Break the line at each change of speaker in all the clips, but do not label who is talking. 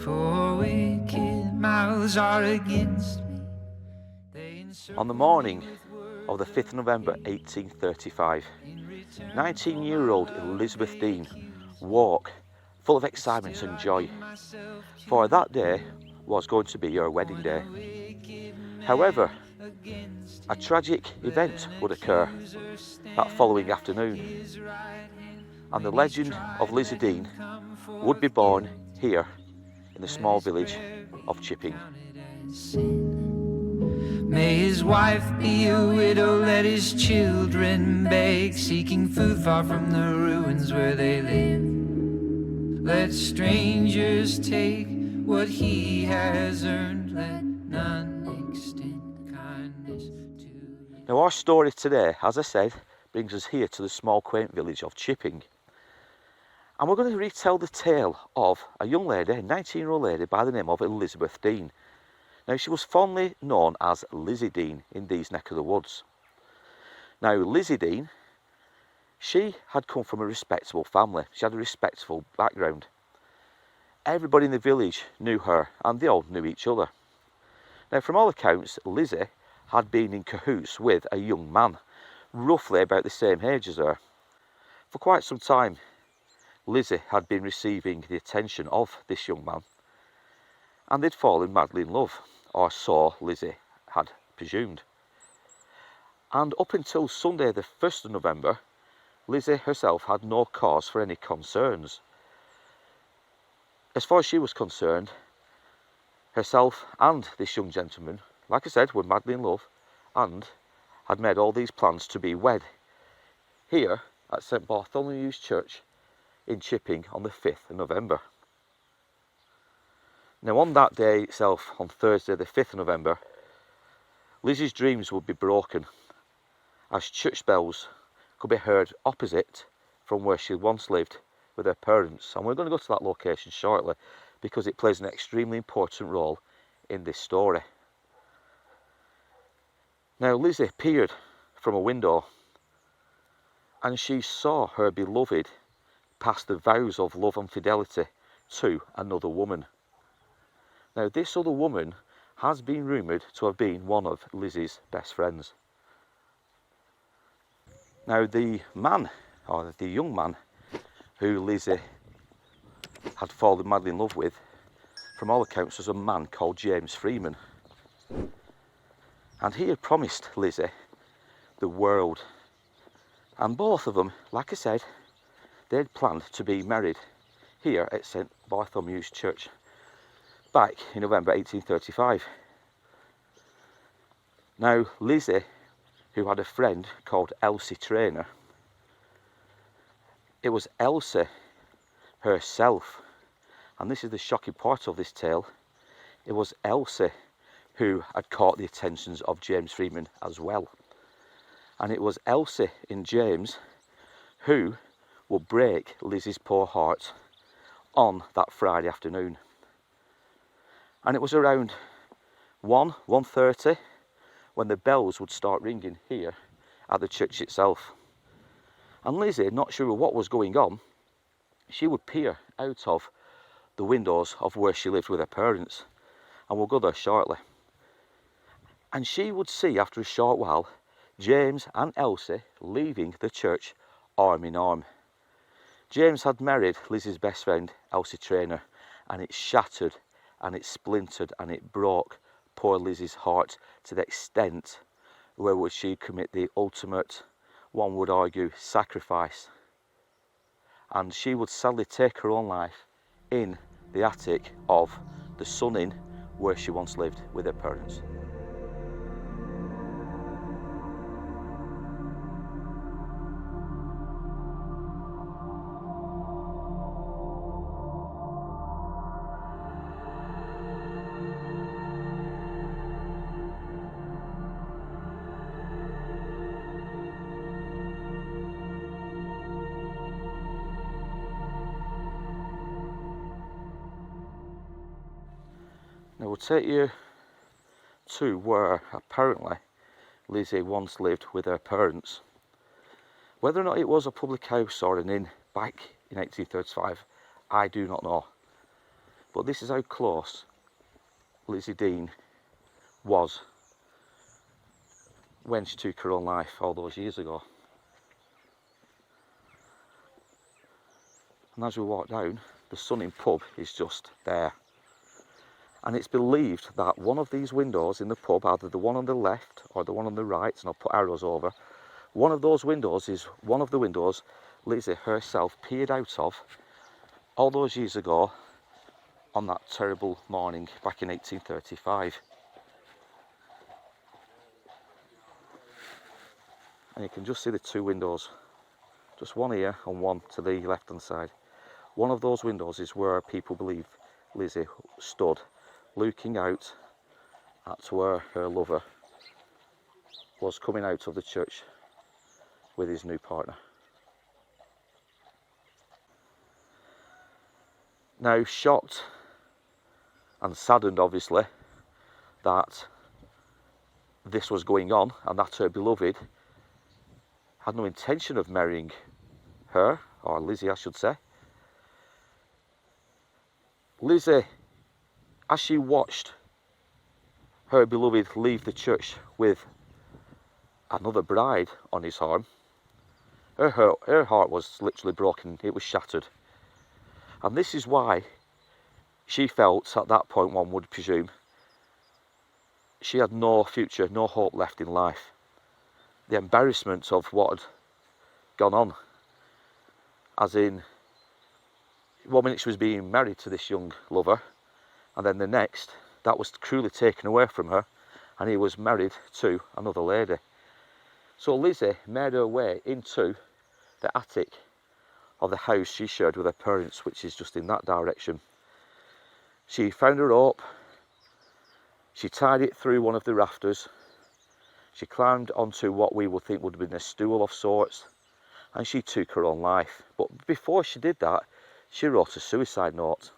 For wicked mouths are against me.
On the morning of the 5th of November 1835, 19-year-old Elizabeth Dean woke full of excitement and joy, for that day was going to be her wedding day. However, a tragic event would occur that following afternoon, and the legend of Lizzie Dean would be born here in the small village of Chipping.
May his wife be a widow, let his children beg, seeking food far from the ruins where they live. Let strangers take what he has earned, let none extend kindness to him.
Now our story today, as I said, brings us here to the small quaint village of Chipping. And we're going to retell the tale of a young lady, a 19-year-old lady by the name of Elizabeth Dean. Now, she was fondly known as Lizzie Dean in these neck of the woods. Now, Lizzie Dean, she had come from a respectable family. She had a respectable background. Everybody in the village knew her, and they all knew each other. Now, from all accounts, Lizzie had been in cahoots with a young man, roughly about the same age as her. For quite some time, Lizzie had been receiving the attention of this young man, and they'd fallen madly in love, or so Lizzie had presumed. And up until Sunday the 1st of November, Lizzie herself had no cause for any concerns. As far as she was concerned, herself and this young gentleman, like I said, were madly in love and had made all these plans to be wed here at St Bartholomew's Church in Chipping on the 5th of November. Now, on that day itself, on Thursday the 5th of November, Lizzie's dreams would be broken as church bells could be heard opposite from where she once lived with her parents. And we're going to go to that location shortly because it plays an extremely important role in this story. Now, Lizzie peered from a window and she saw her beloved pass the vows of love and fidelity to another woman. Now, this other woman has been rumoured to have been one of Lizzie's best friends. Now, the man, or the young man, who Lizzie had fallen madly in love with, from all accounts was a man called James Freeman. And he had promised Lizzie the world. And both of them, like I said, they'd planned to be married here at St Bartholomew's Church back in November 1835. Now, Lizzie, who had a friend called Elsie Trainer, it was Elsie herself, and this is the shocking part of this tale, it was Elsie who had caught the attentions of James Freeman as well. And it was Elsie and James who would break Lizzie's poor heart on that Friday afternoon. And it was around 1:30 when the bells would start ringing here at the church itself. And Lizzie, not sure what was going on, she would peer out of the windows of where she lived with her parents, and we'll go there shortly. And she would see after a short while James and Elsie leaving the church arm in arm. James had married Lizzie's best friend Elsie Trainer, and it shattered and it splintered and it broke poor Lizzie's heart to the extent where would she commit the ultimate, one would argue, sacrifice. And she would sadly take her own life in the attic of the Sun Inn where she once lived with her parents. Now we'll take you to where apparently Lizzie once lived with her parents. Whether or not it was a public house or an inn back in 1835, I do not know. But this is how close Lizzie Dean was when she took her own life all those years ago. And as we walk down, the Sun Inn pub is just there. And it's believed that one of these windows in the pub, either the one on the left or the one on the right, and I'll put arrows over, one of those windows is one of the windows Lizzie herself peered out of all those years ago on that terrible morning back in 1835. And you can just see the two windows, just one here and one to the left hand side. One of those windows is where people believe Lizzie stood, looking out at where her lover was coming out of the church with his new partner. Now, shocked and saddened obviously that this was going on and that her beloved had no intention of marrying her, or Lizzie I should say. Lizzie, as she watched her beloved leave the church with another bride on his arm, her heart was literally broken, it was shattered. And this is why she felt at that point, one would presume, she had no future, no hope left in life. The embarrassment of what had gone on, as in 1 minute she was being married to this young lover, and then the next that was cruelly taken away from her and he was married to another lady. So Lizzie made her way into the attic of the house she shared with her parents, which is just in that direction. She found a rope, she tied it through one of the rafters, she climbed onto what we would think would have been a stool of sorts, and she took her own life. But before she did that, she wrote a suicide note.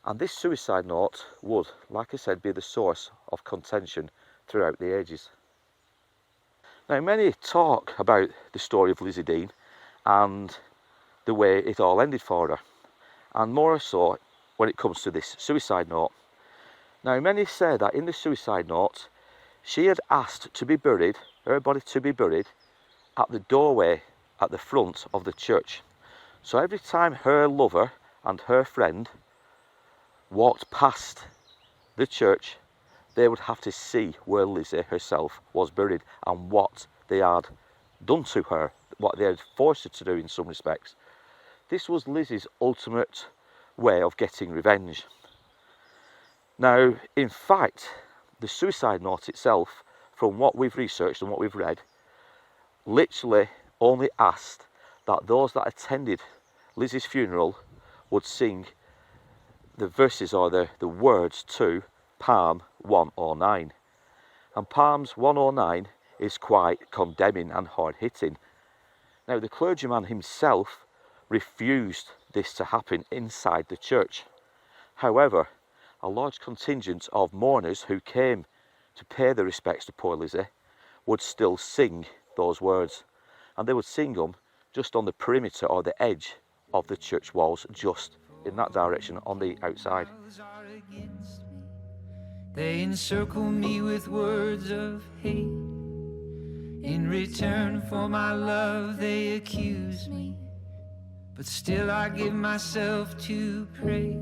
And this suicide note would, like I said, be the source of contention throughout the ages. Now, many talk about the story of Lizzie Dean and the way it all ended for her, and more so when it comes to this suicide note. Now, many say that in the suicide note, she had asked to be buried, her body to be buried, at the doorway at the front of the church. So every time her lover and her friend walked past the church, they would have to see where Lizzie herself was buried and what they had done to her, what they had forced her to do in some respects. This was Lizzie's ultimate way of getting revenge. Now, in fact, the suicide note itself, from what we've researched and what we've read, literally only asked that those that attended Lizzie's funeral would sing the verses or the words to Psalm 109. And Psalms 109 is quite condemning and hard-hitting. Now, the clergyman himself refused this to happen inside the church. However, a large contingent of mourners who came to pay their respects to poor Lizzie would still sing those words, and they would sing them just on the perimeter or the edge of the church walls, just in that direction on the outside.
They encircle me with words of hate. In return for my love they accuse me, but still I give myself to pray.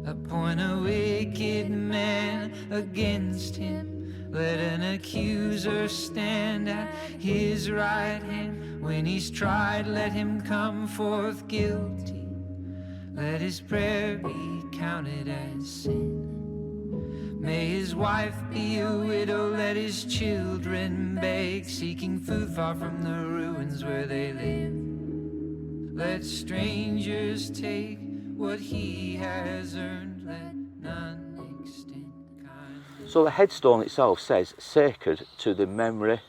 Appoint a wicked man against him, let an accuser stand at his right hand. When he's tried, let him come forth guilty, let his prayer be counted as sin. May his wife be a widow, let his children beg, seeking food far from the ruins where they live. Let strangers take what he has earned, let none extend kindness.
So the headstone itself says, sacred to the memory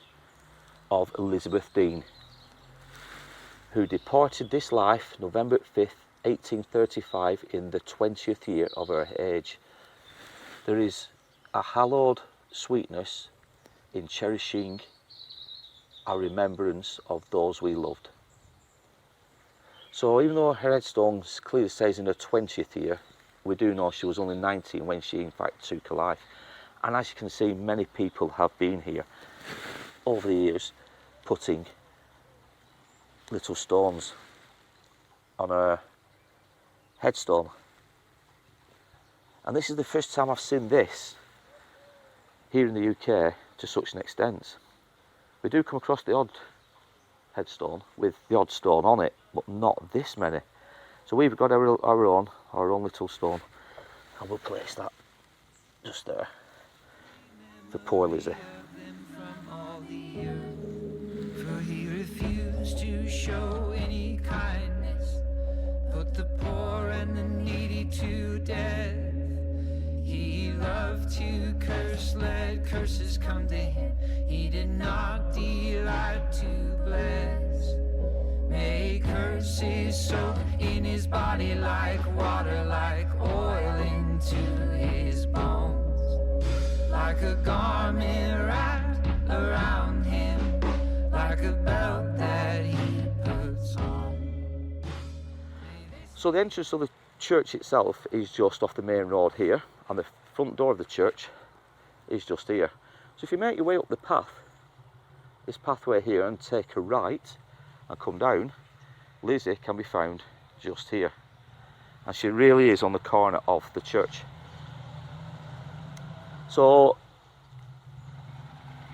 of Elizabeth Dean, who departed this life November 5th, 1835, in the 20th year of her age. There is a hallowed sweetness in cherishing our remembrance of those we loved. So even though her headstone clearly says in her 20th year, we do know she was only 19 when she in fact took her life. And as you can see, many people have been here over the years putting little stones on her headstone. And this is the first time I've seen this here in the UK to such an extent. We do come across the odd headstone with the odd stone on it, but not this many. So we've got our own little stone, and we'll place that just there for poor Lizzie.
For he refused to show any kindness, put the poor and the needy to death. He loved to curse, let curses come to him. He did not delight to bless. May curses soak in his body like water, like oil into his bones, like a garment wrapped around him, like a belt that he puts on.
So the entrance of the church itself is just off the main road here, and the front door of the church is just here. So if you make your way up the path, this pathway here, and take a right and come down, Lizzie can be found just here, and she really is on the corner of the church. So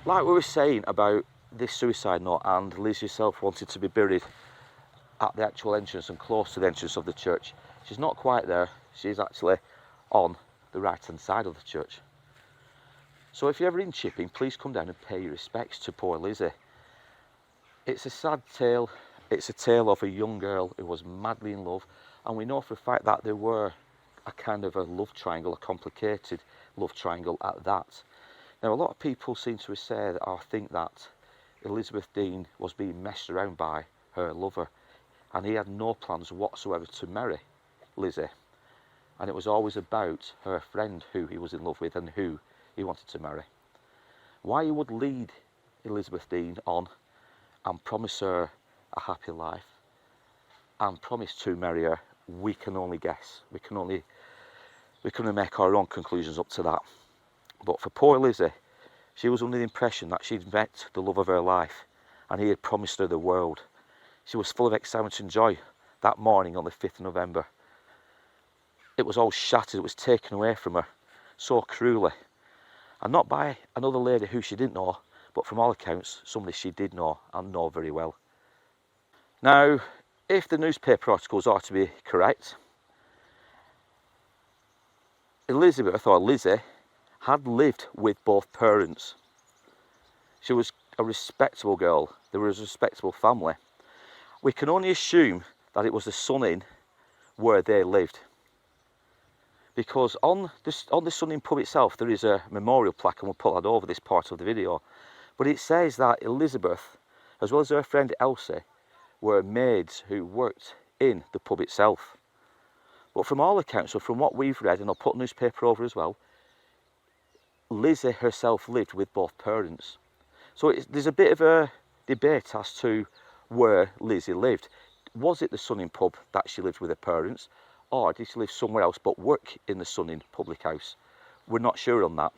like we were saying about this suicide note, and Liz herself wanted to be buried at the actual entrance and close to the entrance of the church, she's not quite there. She's actually on the right hand side of the church. So if you're ever in Chipping, please come down and pay your respects to poor Lizzie. It's a sad tale. It's a tale of a young girl who was madly in love, and we know for a fact that there were a kind of a love triangle, a complicated love triangle at that. Now a lot of people seem to say that, or think that Elizabeth Dean was being messed around by her lover, and he had no plans whatsoever to marry Lizzie, and it was always about her friend who he was in love with and who he wanted to marry. Why he would lead Elizabeth Dean on and promise her a happy life and promise to marry her, we can only guess. We can only make our own conclusions up to that. But for poor Lizzie, she was under the impression that she'd met the love of her life and he had promised her the world. She was full of excitement and joy that morning on the 5th of November. It was all shattered. It was taken away from her so cruelly, and not by another lady who she didn't know, but from all accounts somebody she did know and know very well. Now if the newspaper articles are to be correct, Elizabeth, or Lizzie, had lived with both parents. She was a respectable girl. There was a respectable family. We can only assume that it was the Sun Inn where they lived, because on the Sun Inn pub itself there is a memorial plaque, and we'll put that over this part of the video, but it says that Elizabeth, as well as her friend Elsie, were maids who worked in the pub itself. But from all accounts, so from what we've read, and I'll put newspaper over as well, Lizzie herself lived with both parents. So there's a bit of a debate as to where Lizzie lived. Was it the Sun Inn pub that she lived with her parents, or did she live somewhere else but work in the Sun Inn public house? We're not sure on that,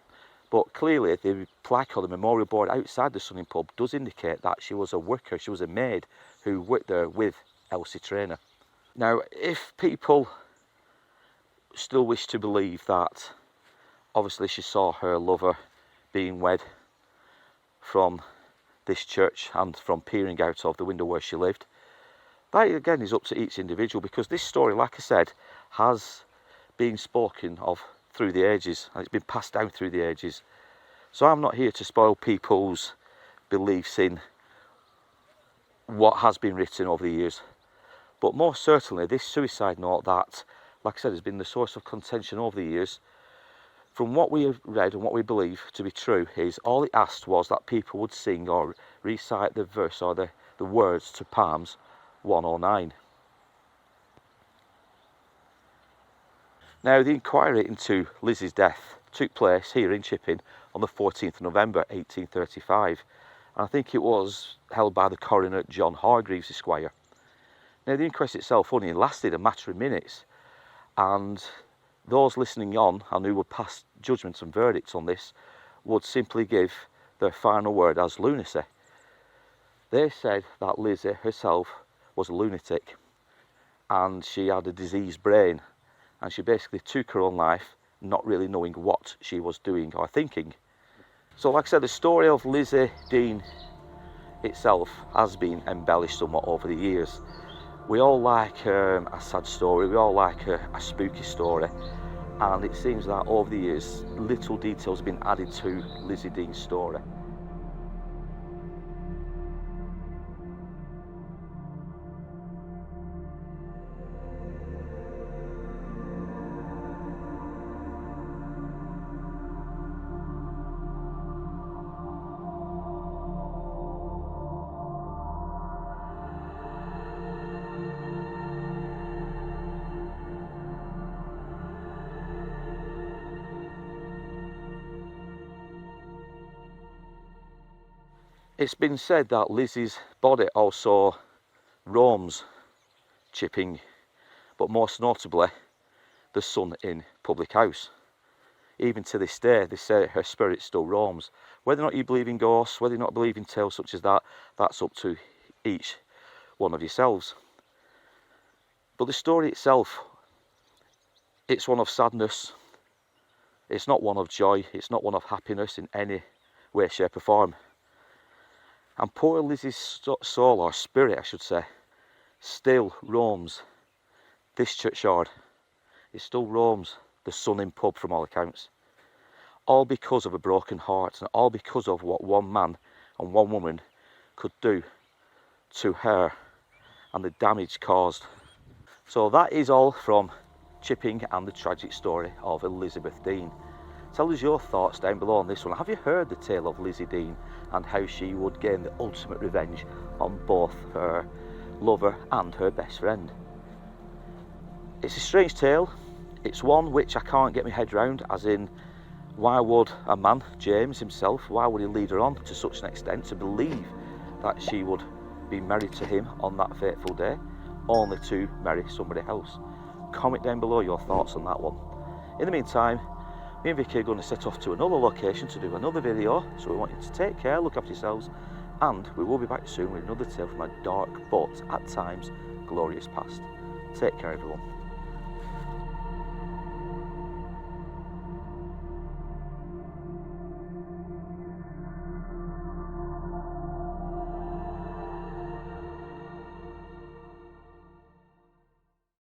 but clearly the plaque or the memorial board outside the Sun Inn pub does indicate that she was a worker, she was a maid who worked there with Elsie Traynor. Now if people still wish to believe that obviously she saw her lover being wed from this church and from peering out of the window where she lived, that again is up to each individual, because this story, like I said, has been spoken of through the ages and it's been passed down through the ages. So I'm not here to spoil people's beliefs in what has been written over the years, but more certainly this suicide note that, like I said, has been the source of contention over the years, from what we have read and what we believe to be true, is all it asked was that people would sing or recite the verse or the words to Psalms 109. Now the inquiry into Lizzie's death took place here in Chipping on the 14th of November 1835, and I think it was held by the coroner John Hargreaves Esquire. Now the inquest itself only lasted a matter of minutes, and those listening on and who would pass judgment and verdict on this would simply give their final word as lunacy. They said that Lizzie herself was a lunatic and she had a diseased brain, and she basically took her own life not really knowing what she was doing or thinking. So like I said, the story of Lizzie Dean itself has been embellished somewhat over the years. We all like a sad story, we all like a spooky story, and it seems that over the years little details have been added to Lizzie Dean's story. It's been said that Lizzie's body also roams Chipping, but most notably the Sun Inn public house. Even to this day, they say her spirit still roams. Whether or not you believe in ghosts, whether or not believe in tales such as that, that's up to each one of yourselves. But the story itself, it's one of sadness. It's not one of joy. It's not one of happiness in any way, shape or form. And poor Lizzie's soul, or spirit I should say, still roams this churchyard. It still roams the Sun Inn pub from all accounts. All because of a broken heart, and all because of what one man and one woman could do to her and the damage caused. So that is all from Chipping and the tragic story of Elizabeth Dean. Tell us your thoughts down below on this one. Have you heard the tale of Lizzie Dean and how she would gain the ultimate revenge on both her lover and her best friend? It's a strange tale. It's one which I can't get my head round, as in, why would a man, James himself, why would he lead her on to such an extent to believe that she would be married to him on that fateful day, only to marry somebody else? Comment down below your thoughts on that one. In the meantime, me and Vicky are going to set off to another location to do another video, so we want you to take care, look after yourselves, and we will be back soon with another tale from a dark but at times glorious past. Take care everyone.